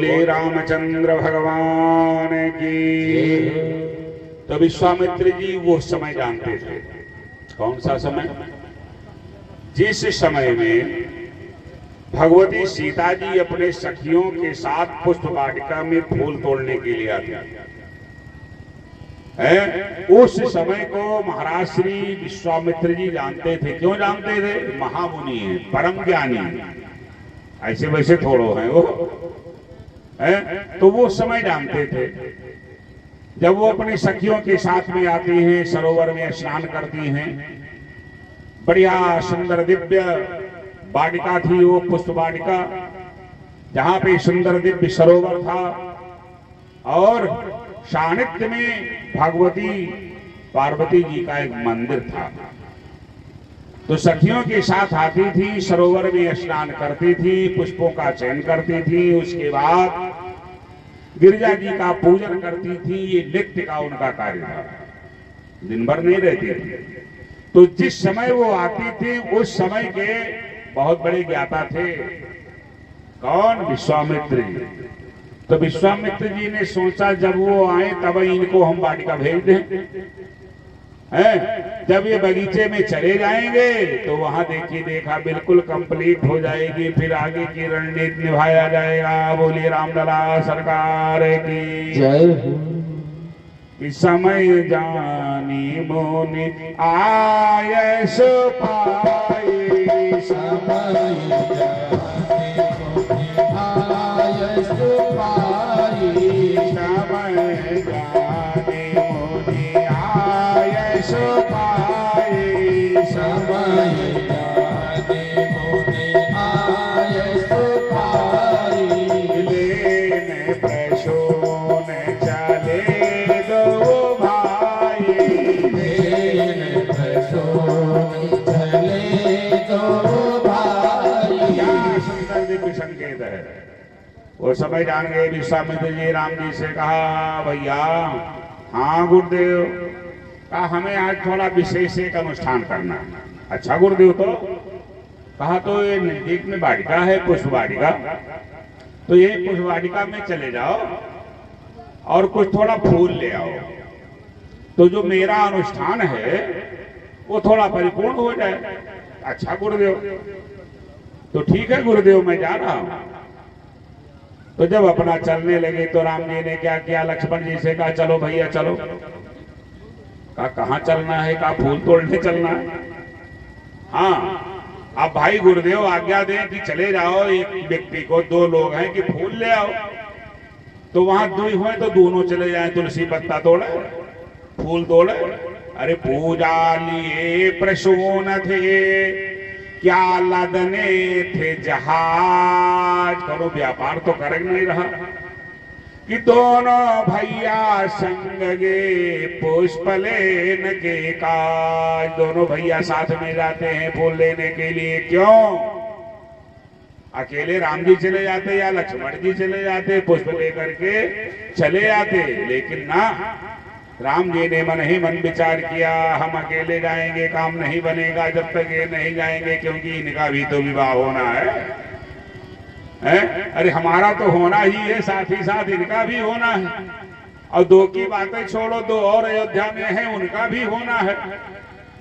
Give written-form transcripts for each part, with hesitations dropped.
बोले रामचंद्र भगवान की। तो विश्वामित्र जी वो समय जानते थे। कौन सा समय? जिस समय में भगवती सीता जी अपने सखियों के साथ पुष्प वाटिका में फूल तोड़ने के लिए आती है, उस समय को महाराज श्री विश्वामित्र जी जानते थे। क्यों जानते थे? महामुनि है, परम ज्ञानी, ऐसे वैसे थोड़ो हैं वो है। तो वो समय जानते थे जब वो अपनी सखियों के साथ में आती हैं, सरोवर में स्नान करती हैं। बढ़िया सुंदर दिव्य वाटिका थी वो, पुष्प वाटिका, जहां पे सुंदर दिव्य सरोवर था और सानिध्य में भगवती पार्वती जी का एक मंदिर था। तो सखियों के साथ आती थी, सरोवर में स्नान करती थी, पुष्पों का चयन करती थी, उसके बाद गिरिजा जी का पूजन करती थी। ये नित्य का उनका कार्य था, दिन भर नहीं रहती थी। तो जिस समय वो आती थी उस समय के बहुत बड़े ज्ञाता थे। कौन? विश्वामित्र जी। तो विश्वामित्र जी ने सोचा जब वो आए तब इनको हम वाटिका भेज दें। जब ये बगीचे में चले जाएंगे तो वहां देखा बिल्कुल कंप्लीट हो जाएगी, फिर आगे की रणनीति निभाया जाएगा। बोलिए रामलला सरकार की जय। समय जानी मुनि आय सो पाई, समय जानी मुनि आय सो पाई, समय जानी मुनि आय सो पाई, समय जानी मुनि आय सो पाई। लेने प्रसून चले दो भाई, लेने प्रसून चले दो भाई। क्या सुंदर दिव्य संकेत है। वो समय जान गए विश्वामित्र जी। राम जी से कहा, भैया हाँ गुरुदेव, कहा हमें आज थोड़ा विशेष एक अनुष्ठान करना है। अच्छा गुरुदेव। तो कहा तो ये नजदीक में वाटिका है, पुष्प वाटिका, तो ये पुष्प वाटिका में चले जाओ और कुछ थोड़ा फूल ले आओ, तो जो मेरा अनुष्ठान है वो थोड़ा परिपूर्ण हो जाए। अच्छा गुरुदेव। तो ठीक है गुरुदेव, मैं जा रहा हूं। तो जब अपना चलने लगे तो राम जी ने क्या किया, लक्ष्मण जी से कहा चलो भैया चलो। कहा कहाँ चलना है? कहा फूल तोड़ने चलना है। हाँ अब भाई गुरुदेव आज्ञा दें कि चले जाओ, एक व्यक्ति को, दो लोग हैं कि फूल ले आओ। तो वहां दो हुए तो दोनों चले जाए, तुलसी पत्ता तोड़े, फूल तोड़े। अरे पूजा लिए प्रसून थे, क्या लदने थे जहाज। करो व्यापार तो कर नहीं रहा कि दोनों भैया संग गे पुष्प लेने के काज। दोनों भैया साथ में जाते हैं फूल लेने के लिए। क्यों? अकेले राम जी चले जाते या लक्ष्मण जी चले जाते, पुष्प लेकर के चले आते, लेकिन ना, राम जी ने मन ही मन विचार किया हम अकेले जाएंगे काम नहीं बनेगा जब तक ये नहीं जाएंगे, क्योंकि इनका भी तो विवाह होना है? अरे हमारा तो होना ही है, साथ ही साथ इनका भी होना है। और दो की बातें छोड़ो, दो और अयोध्या में है, उनका भी होना है।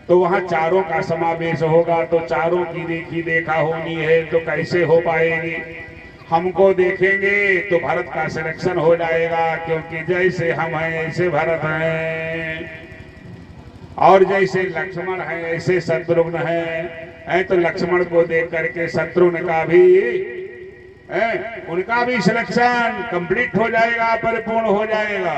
तो वहां चारों का समावेश होगा, तो चारों की देखी देखा होनी है, तो कैसे हो पाएगी? हमको देखेंगे तो भरत का सिलेक्शन हो जाएगा, क्योंकि जैसे हम हैं ऐसे भरत हैं, और जैसे लक्ष्मण है ऐसे शत्रुघ्न है। तो लक्ष्मण को देख करके शत्रुघ्न का भी उनका भी सिलेक्शन कंप्लीट हो जाएगा, परिपूर्ण हो जाएगा।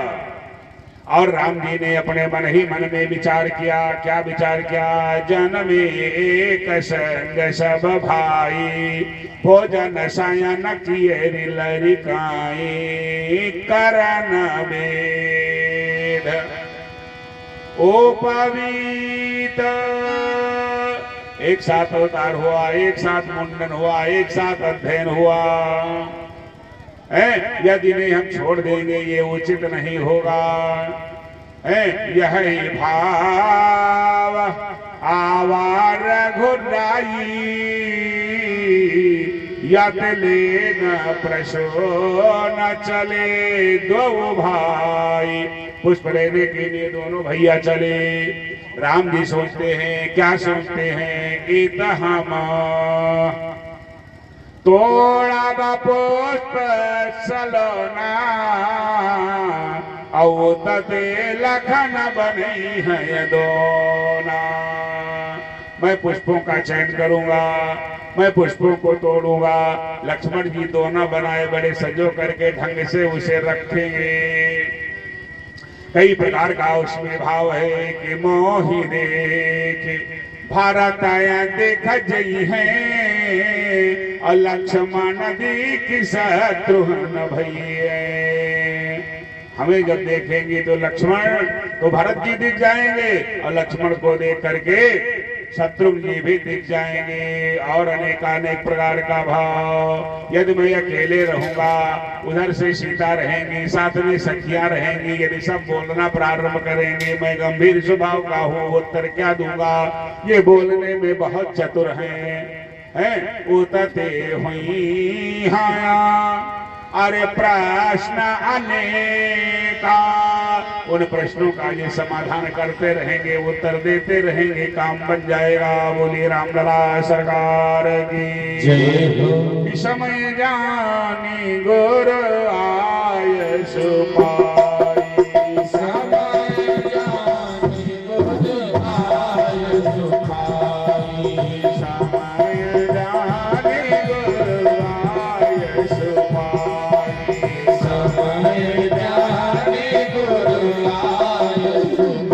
और राम जी ने अपने मन ही मन में विचार किया। क्या विचार किया? जन्म एक संग सब भाई, भोजन शयन किए लरिकाई, करन वेद उपवीत। एक साथ अवतार हुआ, एक साथ मुंडन हुआ, एक साथ अध्ययन हुआ। यदि नहीं हम छोड़ देंगे ये उचित नहीं होगा। यह भाव आवार घुराई, यत लेन प्रसोन न चले दो भाई। पुष्प लेने के लिए दोनों भैया चले। राम जी सोचते हैं, क्या सोचते हैं कि हम तोड़ा द पुष्प सलोना औ तते लखन बनी है दोना। मैं पुष्पों का चयन करूंगा, मैं पुष्पों को तोड़ूंगा। लक्ष्मण जी दोना बनाए बड़े सजो करके ढंग से उसे रखेंगे। कई प्रकार का उसमें भाव है कि मोहि देख भारत आया देख जई है और लक्ष्मण दी शत्रुघ्न भैया। हमें जब देखेंगे तो लक्ष्मण तो भरत जी दिख जाएंगे और लक्ष्मण को देख करके शत्रुघ्न जी भी दिख जाएंगे। और अनेकानेक प्रकार का भाव। यदि मैं अकेले रहूंगा, उधर से सीता रहेंगी, साथ में सखियां रहेंगी, यदि सब बोलना प्रारंभ करेंगे, मैं गंभीर स्वभाव का हूँ, उत्तर क्या दूंगा। ये बोलने में बहुत चतुर हैं उतते हुई हाँ। अरे प्रश्न अनेका, उन प्रश्नों का ये समाधान करते रहेंगे, उत्तर देते रहेंगे, काम बन जाएगा। बोलिए रामलला सरकार की जय हो। समय जानी गुर आय सुपाई, समय जानी गुर आय सुपाई, समय जानी गुर आय सुपाई, समय जानी गुर आय सुपाई।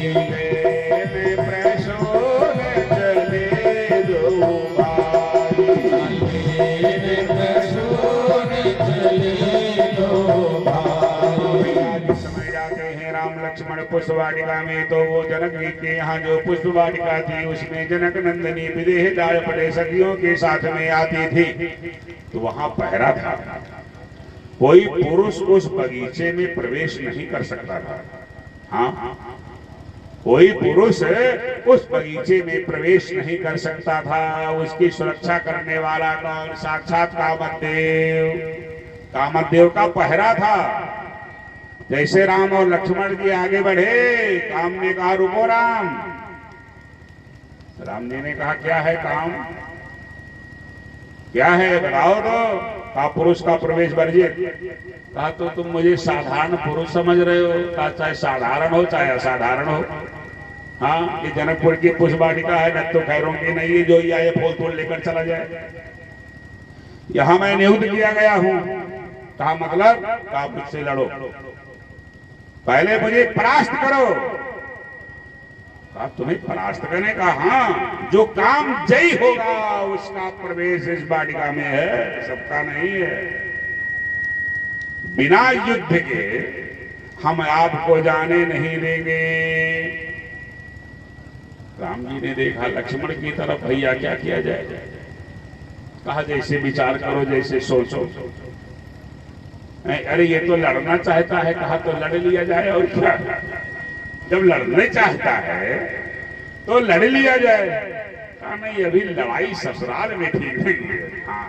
लेने प्रसून चले दो भाई, लेने प्रसून चले दो भाई। आज समय जाते हैं राम लक्ष्मण पुष्प वाटिका में, तो वो जनक जी के यहाँ जो पुष्प वाटिका थी उसमें जनक नंदिनी विदेह जाय पड़े सखियों के साथ में आती थी। तो वहां पहरा था, कोई पुरुष उस बगीचे में प्रवेश नहीं कर सकता था। हाँ, कोई पुरुष उस बगीचे में प्रवेश नहीं कर सकता था। उसकी सुरक्षा करने वाला कौन? साक्षात कामदेव। कामदेव का पहरा था। जैसे राम और लक्ष्मण जी आगे बढ़े, काम ने कहा रुको राम। राम जी ने कहा क्या है काम, क्या है बताओ तो। कहा पुरुष का प्रवेश वर्जित। कहा तो तुम मुझे साधारण पुरुष समझ रहे हो? कहा चाहे साधारण हो चाहे असाधारण हो। हाँ, ये जनकपुर की पुष्प वाटिका है, न तो खैरों की नहीं है जो ये आए फूल फूल लेकर चला जाए। यहां मैं नियुक्त किया गया हूं। कहा मतलब? कहा मुझसे लड़ो, पहले मुझे परास्त करो। कहा तुम्हें परास्त करने का? हाँ, जो काम जयी होगा उसका प्रवेश इस वाटिका में है, सबका नहीं है। बिना युद्ध के हम आपको जाने नहीं देंगे। राम जी ने देखा लक्ष्मण की तरफ, भैया क्या किया जाए? कहा जैसे विचार करो, जैसे सोचो। अरे ये तो लड़ना चाहता है। कहा तो लड़ लिया जाए, और क्या। जब लड़ने चाहता है तो लड़ लिया जाए। कहा नहीं, अभी लड़ाई ससुराल में ठीक नहीं है। हाँ,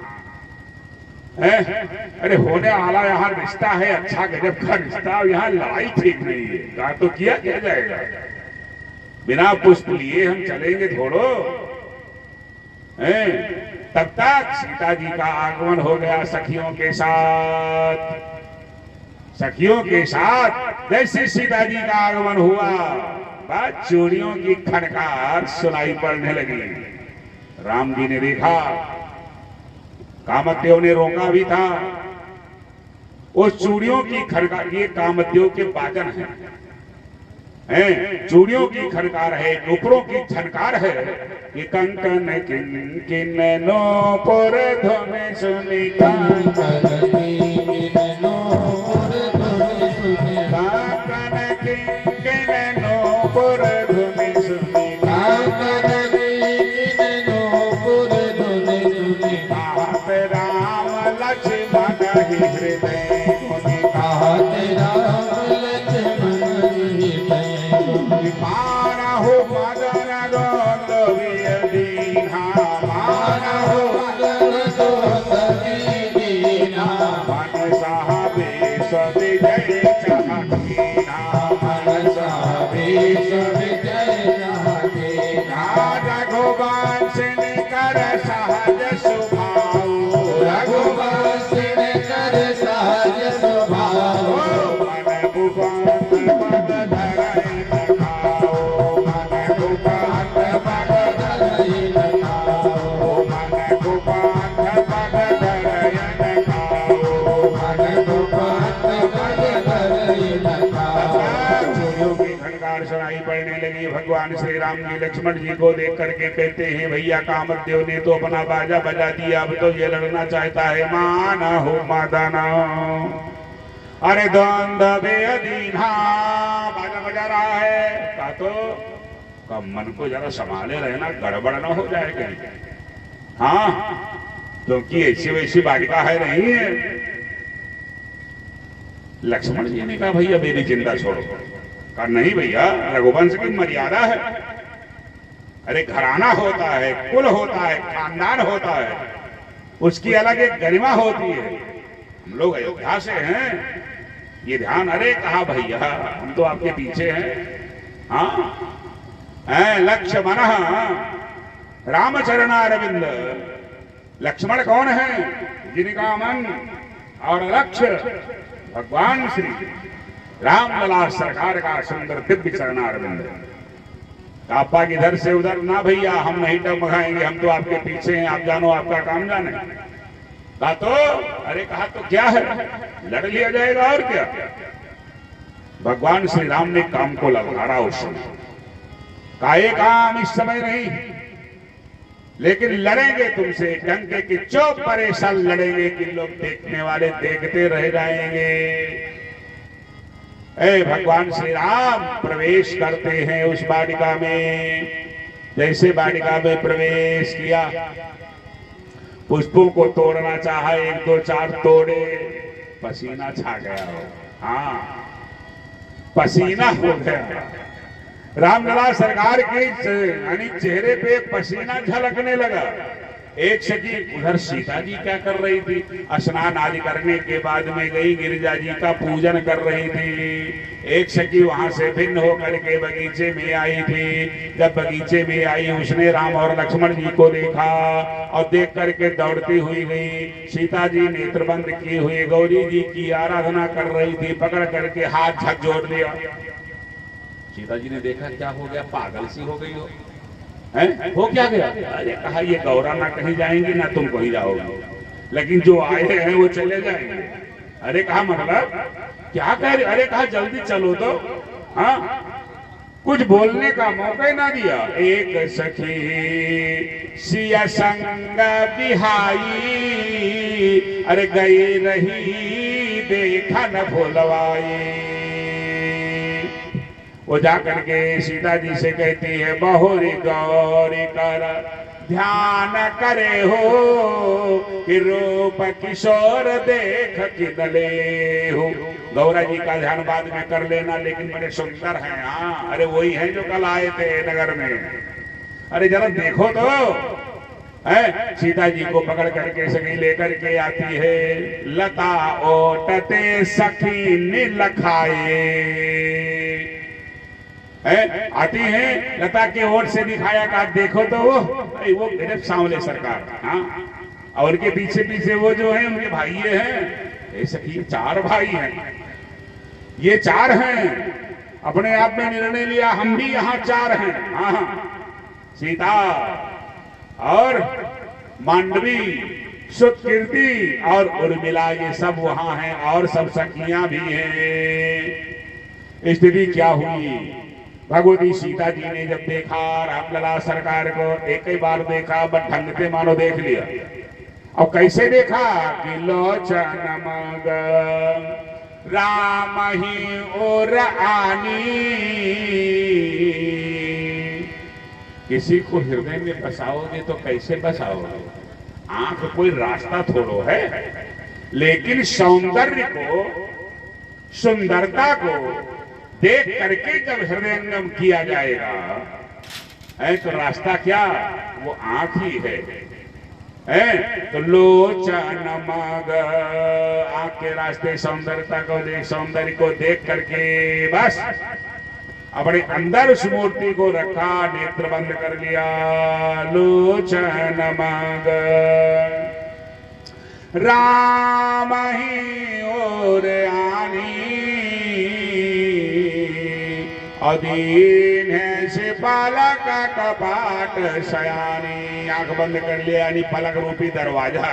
अरे होने वाला यहाँ रिश्ता है, अच्छा गजब का रिश्ता, यहाँ लड़ाई ठीक नहीं है। कहा तो किया क्या जाएगा, बिना पुष्प लिए हम चलेंगे थोड़ो। तब तक सीता जी का आगमन हो गया सखियों के साथ। सखियों के साथ जैसे सीता जी का आगमन हुआ, बात चूड़ियों की खनकार सुनाई पड़ने लगी। राम जी ने देखा, कामदेव ने रोका भी था। उस चूड़ियों की खनकार, ये कामदेव के बाजन हैं, चूड़ियों की खनकार है, नुपुरों की झनकार है। ये कंकन किन नूपुर ध्वनि सुनी, कंकन किन नूपुर ध्वनि सुनी, कंकन किन नूपुर ध्वनि सुनी, कंकन किन नूपुर ध्वनि सुनी। कहत राम लक्ष्मण ही हृदय मुनि, कहत राम लक्ष्मण ही हृदय। मारहु मदन दोत दीना, मारहु मदन दोत दीना, साहबेश विजय चाहतीना मन साहबेश विजय चाहतीना रघुवंश कर सहज स्वभाव रघुवंश कर सहज स्वभाव मन कुपांत पद धरई न खाओ मन कुपांत पद धरई न खाओ मन कुपांत पद धरई न खाओ मन कुपांत पद धरई न खाओ। चोरियों की खनकार सुनाई पड़ने लगी। भगवान श्री राम जी लक्ष्मण जी को देख करके कहते हैं भैया कामदेव ने तो अपना बाजा बजा दिया, अब तो ये लड़ना चाहता है। माना हो मादाना अरे द्वंद्व बेअदीना बाजा बजा रहा है का तो कब मन को जरा संभाले रहना, गड़बड़ ना हो जाए कहीं। हाँ क्योंकि ऐसी वैसी बालिका है नहीं है। लक्ष्मण जी ने कहा भैया मेरी चिंता छोड़ो। कहा नहीं भैया रघुवंश की मर्यादा है। अरे घराना होता है, कुल होता है, खानदान होता है, उसकी अलग एक गरिमा होती है। हम लोग अयोध्या से हैं, ये ध्यान। अरे कहा भैया हम तो आपके पीछे हैं। हाँ लक्ष्मण रामचरणारविंद। लक्ष्मण कौन है? जिनका मन और लक्ष्य भगवान श्री रामलला सरकार का सुंदर दिव्य चरणारविंद। आपा इधर से उधर ना भैया, हम नहीं टमगाएंगे, हम तो आपके पीछे हैं, आप जानो आपका काम जाने। कहा तो अरे कहा तो क्या है, लड़ लिया जाएगा और क्या। भगवान श्री राम ने काम को ललकारा उस समय। कहा ये काम इस समय नहीं, लेकिन लड़ेंगे तुमसे डंके की चौक पर ऐसा लड़ेंगे कि लोग देखने वाले देखते रह जाएंगे। ऐ भगवान श्री राम प्रवेश करते हैं उस वाटिका में। जैसे वाटिका में प्रवेश किया, पुष्पों को तोड़ना चाहा, एक दो चार तोड़े, पसीना छा गया हो। हाँ पसीना हो गया। रामलला सरकार के यानी चेहरे पे पसीना झलकने लगा। एक सखी उधर सीता जी क्या कर रही थी? स्नान आदि करने के बाद में गई, गिरिजा जी का पूजन कर रही थी। एक सखी वहां से भिन्न होकर के बगीचे में आई थी। जब बगीचे में आई उसने राम और लक्ष्मण जी को देखा और देख करके दौड़ती हुई गई। सीता जी नेत्र बंद किए हुए गौरी जी की आराधना कर रही थी, पकड़ करके हाथ झकझोर दिया। सीता जी ने देखा क्या हो गया, पागल सी हो गई हो क्या गया? अरे कहा ये गौरा ना कहीं जाएंगी ना तुम कहीं जाओगे, लेकिन जो आए हैं वो चले जाएंगे। अरे कहा मतलब क्या कह रहे? अरे कहा जल्दी चलो तो। हाँ कुछ बोलने का मौका ही ना दिया। एक सखी सिया संग बिहाई, अरे गई रही देखा न भोलवाई। वो जाकर के सीता जी से कहती है बहुरी गौरी कर ध्यान करे हो, कि रूप किशोर देख किनले हो। गौरा जी का ध्यान बाद में कर लेना, लेकिन बड़े सुंदर हैं। हाँ अरे वही हैं जो कल आए थे नगर में। अरे जरा देखो तो। है सीता जी को पकड़ करके सखी लेकर के आती है। लता ओटते सखी नीलखाए, आती है लता के ओट से दिखाया का देखो तो वो मेरे सांवले सरकार। हाँ और उनके पीछे पीछे वो जो है उनके भाई हैं। ये सखी चार भाई हैं, ये चार हैं। अपने आप में निर्णय लिया हम भी यहाँ चार हैं। हाँ सीता और मांडवी, सुतकीर्ति और उर्मिला ये सब वहां हैं, और सब सखियां भी हैं। स्थिति क्या हुई? भगवती सीता जी ने जब देखा रामलला सरकार को, एक ही बार देखा बट ढंग से मानो देख लिया। और कैसे देखा कि लोचन मग राम ही और आनी। किसी को हृदय में बसाओगे तो कैसे बसाओगे? आंख कोई रास्ता थोड़ो है, लेकिन सौंदर्य को, सुंदरता को देख करके जब हृदयंगम किया जाएगा तो रास्ता क्या, वो आंख ही है। है। तो लोचन मग, आँख के रास्ते सौंदर्यता को देख, सौंदर्य को देख करके बस अपने अंदर उस मूर्ति को रखा, नेत्र बंद कर लिया। लोचन मग राम ही और आनी, अधीन है से पलक कपाट शयानी। आंख बंद कर लिया, यानी पलक रूपी दरवाजा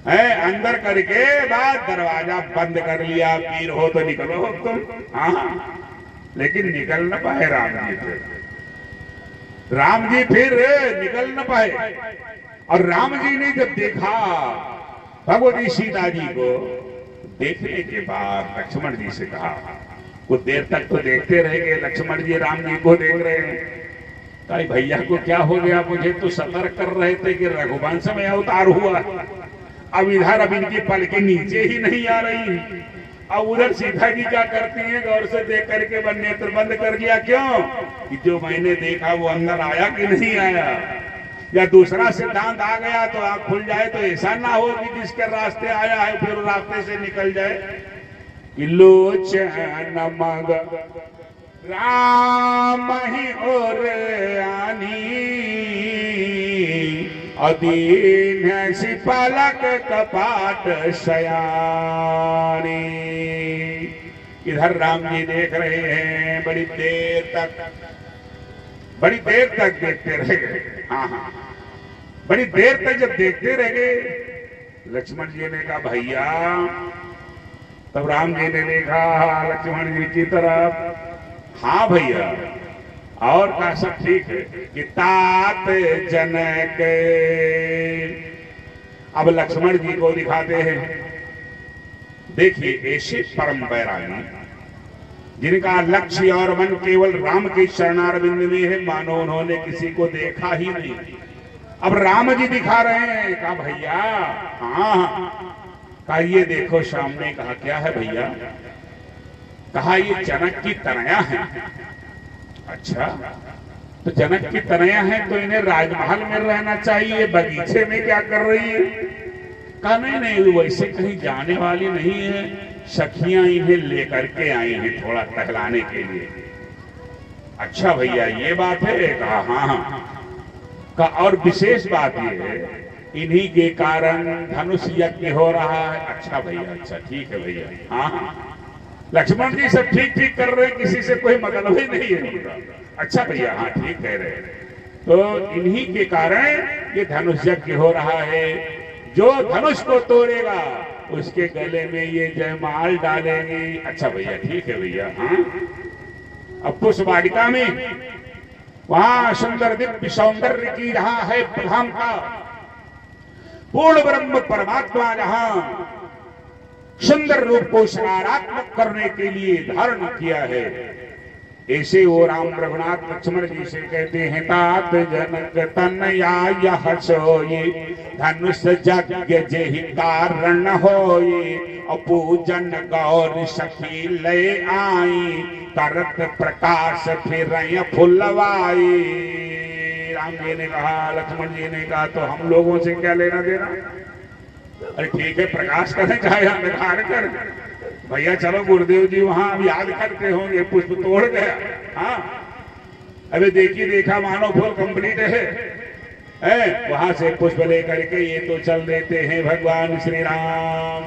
है, अंदर करके बाद दरवाजा बंद कर लिया। पीर हो तो निकलो तुम, हाँ, लेकिन निकल न पाए राम जी। राम जी फिर निकल न पाए। और राम जी ने जब देखा भगवती सीता जी को, देखने के बाद लक्ष्मण जी से कहा, कुछ देर तक तो देखते रह गए, लक्ष्मण जी राम जी को देख रहे हैं। कहा भैया को क्या हो गया, मुझे तो सतर्क कर रहे थे कि रघुवंश में अवतार हुआ, अब इधर अब इनकी पलकें नीचे ही नहीं आ रही। अब उधर सीता जी क्या करती हैं, गौर से देख करके नेत्र बंद कर लिया। क्यों कि जो मैंने देखा वो अंदर आया कि नहीं आया, या दूसरा सिद्धांत आ गया तो आंख खुल जाए, तो ऐसा ना हो कि जिसके रास्ते आया है फिर रास्ते से निकल जाए। लोचन मग राम ही और आनी, अधीन है सी पलक कपाट शयानी। इधर राम जी देख रहे हैं, बड़ी देर तक देखते रह गए। हाँ, बड़ी देर तक जब देखते रह गए, लक्ष्मण जी ने कहा भैया, तब राम जी ने देखा लक्ष्मण जी की तरफ, हाँ भैया, और कहा सब ठीक है कि तात जनक। अब लक्ष्मण जी को दिखाते हैं, देखिए ऐसे परम वैरागी जिनका लक्ष्य और मन केवल राम के चरणारविंद में है, मानो उन्होंने किसी को देखा ही नहीं। अब राम जी दिखा रहे हैं। कहा भैया, हाँ, कहा ये देखो सामने। कहा क्या है भैया? कहा ये जनक की तनया है। अच्छा, तो जनक की तनया है तो इन्हें राजमहल में रहना चाहिए, बगीचे में क्या कर रही है? कहा नहीं, वैसे कहीं जाने वाली नहीं है, सखियां इन्हें लेकर के आई हैं थोड़ा टहलाने के लिए। अच्छा भैया ये बात है? कहा हाँ। का और विशेष बात ये है, इन्हीं के कारण धनुष यज्ञ हो रहा है। अच्छा भैया, अच्छा ठीक है भैया, हाँ। लक्ष्मण जी सब ठीक ठीक कर रहे हैं, किसी से कोई मतलब ही नहीं है उनका। अच्छा भैया, हाँ ठीक कह रहे हैं। तो इन्हीं के कारण ये धनुष यज्ञ हो रहा है। जो धनुष को तोड़ेगा उसके गले में ये जयमाल डालेंगे। अच्छा भैया, ठीक है भैया, हाँ। अब पुष्प वाटिका में वहां सुंदर दिव्य सौंदर्य की जहां है प्रधानता, पूर्ण ब्रह्म परमात्मा जहां सुंदर रूप को सकारात्मक करने के लिए धारण किया है, ऐसे वो राम रघुनाथ लक्ष्मण जी से कहते हैं, तात जनक तनया यह सोई, धनुष यज्ञ जेहि कारण होई, अपूजन गौर सखी ले आई, करत प्रकाश फिर फुलवाई। राम जी ने कहा, लक्ष्मण जी ने कहा, तो हम लोगों से क्या लेना देना? अरे ठीक है, प्रकाश करें चाहे अंधकार कर। भैया चलो, गुरुदेव जी वहां याद करते होंगे, पुष्प तोड़ गया। हाँ, अबे देखी देखा मानो फूल कंप्लीट है। वहां से पुष्प लेकर के ये तो चल देते हैं भगवान श्री राम।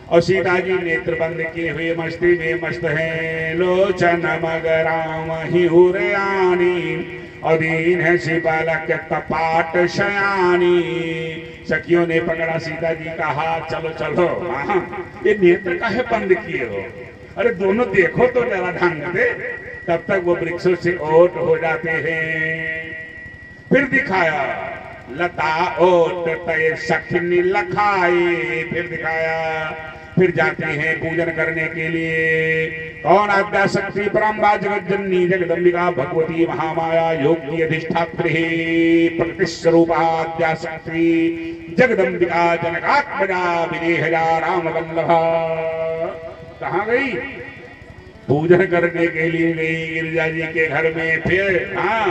और सीता जी नेत्र बंद किए हुए मस्ती में मस्त हैं। लोचन मग राम ही हुरयानी, अधीन है शिवबालक कपाट शयानी। सखियों ने पकड़ा सीता जी का हाथ, चलो चलो। हाँ, ये नेत्र काहे बंद किए हो? अरे दोनों देखो तो जरा ढंग से। तब तक वो वृक्षों से ओट हो जाते हैं। फिर दिखाया लता ओट तय सखनी लखाई। फिर दिखाया, फिर जाते हैं पूजन करने के लिए। कौन? आद्या शक्ति परम्बा जगत जननी जगदम्बिका भगवती महामाया योगी अधिष्ठात्री प्रतिस्वरूपा आद्या शक्ति जगदम्बिका जनकात्मजा विदेहजा राम वल्लभा। कहाँ गई? पूजन करने के लिए गई गिरिजा जी के घर में। फिर हाँ,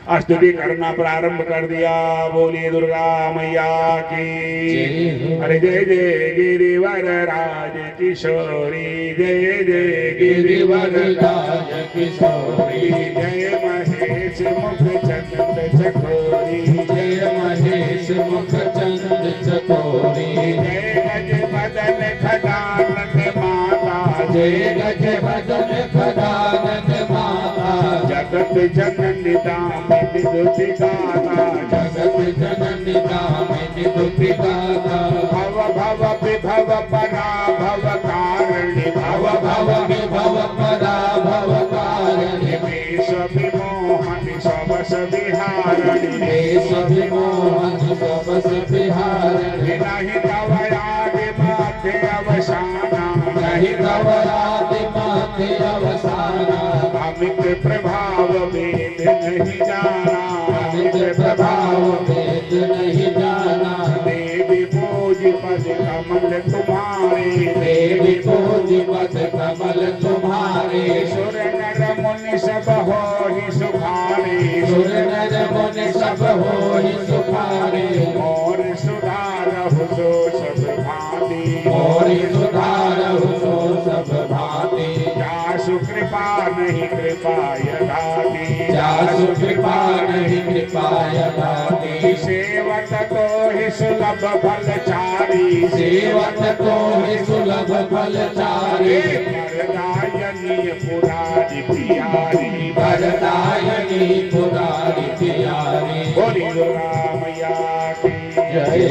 स्तुति करना प्रारंभ कर दिया। बोलिए दुर्गा मैया की। अरे जय जय गिरिवर राज किशोरी, जय जय गिरिवर राज किशोरी, जय महेश मुख चंद चकोरी, जय महेश मुख चंद चकोरी, जय गज बदन खजानन माता, जय गज बदन खजानन माता, जगत जननी दामिनी दुति गाता, जगत जननी दामिनी दुति गाता, भव भव विभव पराभव कारिणी, भव भव विभव पराभव कारिणी, वेश विमोहन सबस विहारिणी, देश विमोहन सबस विहारिणी, नहीं तव आदि माते अवसाना, नहीं तव आदि माते अवसाना, अमित प्रभाव वेद नहीं जाना, अमित प्रभाव वेद नहीं जाना, देवी पूज पद कमल तुम्हारे, देवी पूज पद कमल तुम्हारे, सुर नर मुनि सब होहि सुखारे, सुर नर मुनि सब होहि सुखारे, और सुधारहु सो सब भांति, और सुधारहु सो सब भांति, जासु कृपा नहीं कृपा यदाति, जासु कृपा नहीं कृपा यदाति, सेवक तो ही सुलभ फलचारी, सेवक तो ही सुलभ फलचारी, वरदायनी पुरारी प्यारी, वरदायनी पुरारी प्यारी। बोली दुर्गा मैया की जय।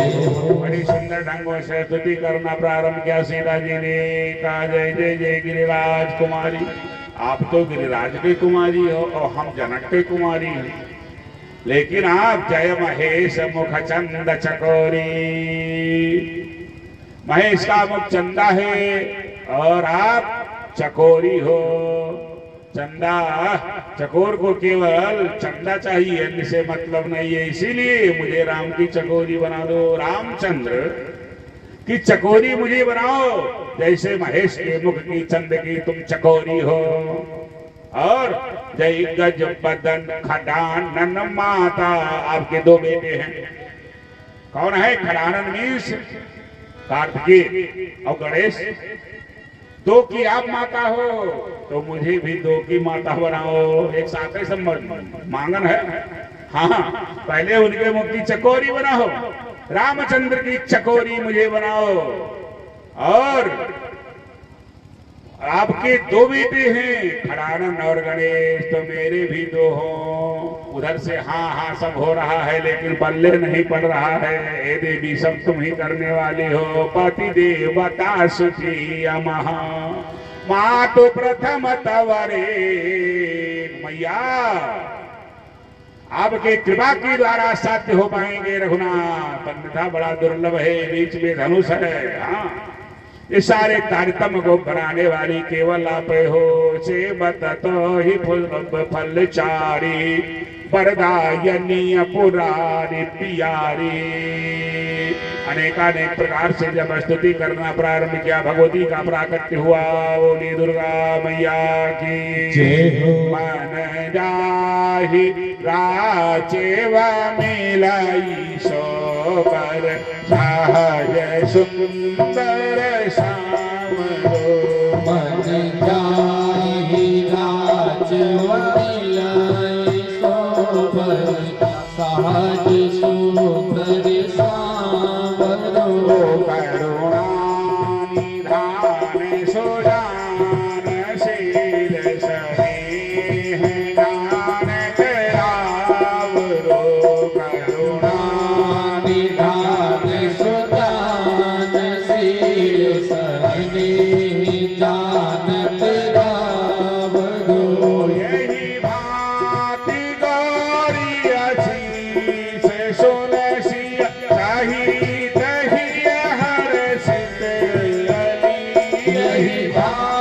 बड़ी सुंदर ढंगों से स्तुति करना प्रारंभ किया। सीता जी ने कहा जय जय जय गिरिराज कुमारी। आप तो गिरिराज की कुमारी हो और हम जनक की कुमारी हैं, लेकिन आप जय महेश मुख चंद चकोरी। महेश का मुख चंदा है और आप चकोरी हो। चंदा चकोर को केवल चंदा चाहिए, इनसे मतलब नहीं है, इसीलिए मुझे राम की चकोरी बना दो। रामचंद्र की चकोरी मुझे बनाओ, जैसे महेश के मुख की चंद की तुम चकोरी हो। और जय गज बदन खडानन माता, आपके दो बेटे हैं। कौन है? खडानन मीन्स कार्तिकेय और गणेश। दो की आप माता हो तो मुझे भी दो की माता बनाओ। एक साथ ही संबंध मांगन है। हाँ, पहले उनके मुख की चकोरी बनाओ, रामचंद्र की चकोरी मुझे बनाओ। और आपके दो बेटे हैं, खडानन और गणेश, तो मेरे भी दो हो। उधर से हाँ हाँ सब हो रहा है, लेकिन पल्ले नहीं पड़ रहा है। हे देवी, सब तुम ही करने वाली हो। पति देवता सुखी महा मातु प्रथम तवरे। मैया, आपके कृपा के द्वारा साध्य हो पाएंगे रघुनाथ, अन्यथा बड़ा दुर्लभ है। बीच में धनुष है। हाँ, ये सारे तारतम्य को बनाने वाली केवल आप हो। से बततो ही फल चारी, वरदायनी पुरारी प्यारी। अनेकानेक प्रकार से जब स्तुति करना प्रारंभ किया, भगवती का प्राकट्य हुआ। बोली दुर्गा मैया की जय हो। मन जाहि राचेव मिलाई सोबर, सहज सुंदर श्यामलो। मन जाहि राज मिलाई सोबर, सहज सुंदर श्यामलो। करुणा निधान सुजान शील स्नेह ज्ञान तेरावरो। करुणा निधान सुजान शील स्नेह ज्ञान तेरावरो। यही भांति गौरी आशीष सुनसी सहित ही हर्षित अली। यही भांति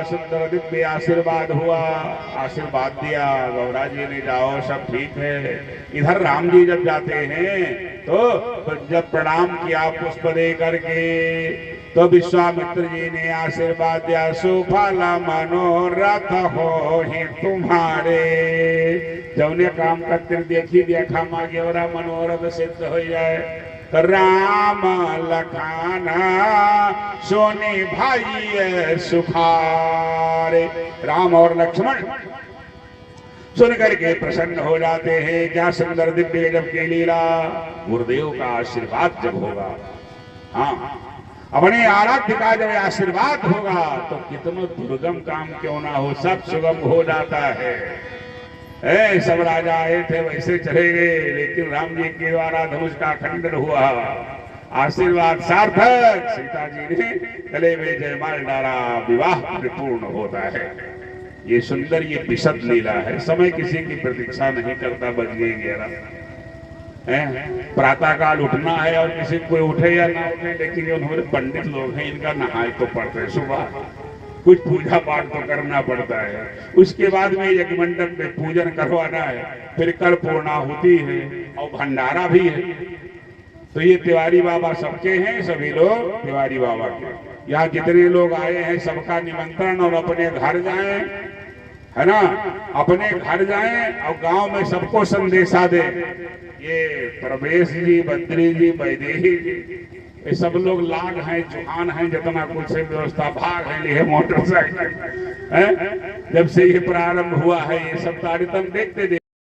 सुंदर दिव्य आशीर्वाद हुआ, आशीर्वाद दिया गौरा जी ने, जाओ सब ठीक है। इधर राम जी जब जाते हैं तो जब प्रणाम किया पुष्प दे करके, तो विश्वामित्र जी ने आशीर्वाद दिया, सुफल मनोरथ हो ही तुम्हारे। जब ने काम करते देखी देखा मांगे और मनोरथ सिद्ध हो जाए। तो राम लखाना सोने भाई सुखारे, राम और लक्ष्मण सुन करके प्रसन्न हो जाते हैं। क्या सुंदर दिव्य जब की लीला, गुरुदेव का आशीर्वाद जब होगा, हाँ अपने आराध्य का जब आशीर्वाद होगा तो कितना दुर्गम काम क्यों ना हो, सब सुगम हो जाता है। सब राजा आए थे वैसे चले गए, लेकिन राम जी के द्वारा धनुष का खंडन हुआ, आशीर्वाद सार्थक, सीता जी ने गले में जयमाल डाला, विवाह परिपूर्ण होता है। ये सुंदर ये विशद लीला है। समय किसी की प्रतीक्षा नहीं करता, बज गई 11 प्रातः काल उठना है और किसी कोई उठे या ना उठे, लेकिन जो हमारे पंडित लोग हैं इनका नहाय तो पड़ते हैं, सुबह कुछ पूजा पाठ तो करना पड़ता है, उसके बाद में यज्ञ मंडप में पूजन करवाना है, फिर कल पूर्णाहुति है और भंडारा भी है। तो ये तिवारी बाबा सबके हैं, सभी लोग तिवारी बाबा के। यहाँ जितने लोग आए हैं सबका निमंत्रण, और अपने घर जाएं, है ना, अपने घर जाएं और गांव में सबको संदेशा दे। ये प्रवेश जी, बद्री जी, वैदेही जी, ये सब लोग लाग हैं, चौहान हैं, जितना कुछ है व्यवस्था, भाग है लिए मोटरसाइकिल। जब से ये प्रारंभ हुआ है ये सब तारीतम देखते